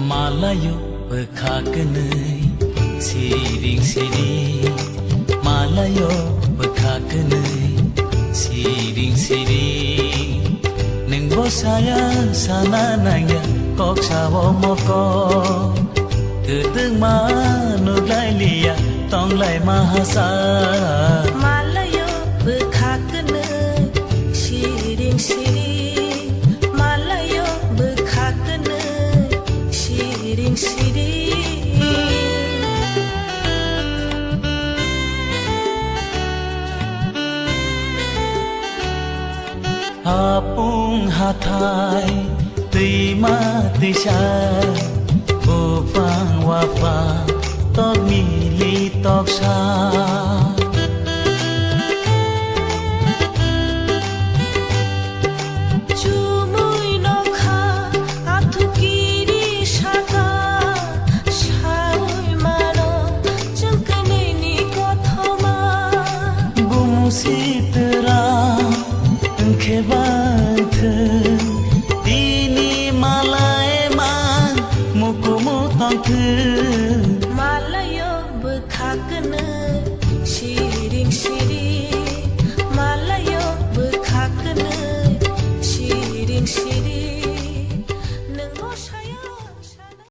Malayo bekhakenai siring siring Malayo bekhakenai siring siring Neng bo sayang sana nanya kok sawo moko Kedeng manuk lai lia tong lai mahasa Malayo bekhakenai siring siring Malayo bekhakenai siring siring Apung hatai terima tisai Bopang wapa tok mili tok sa Chumui nokha athu kiri shaka Shaui maro chungkanai ni kothoma Gumusi tera Khebanthe Dini malai man Mukumu tangthe Malayo bekhakenai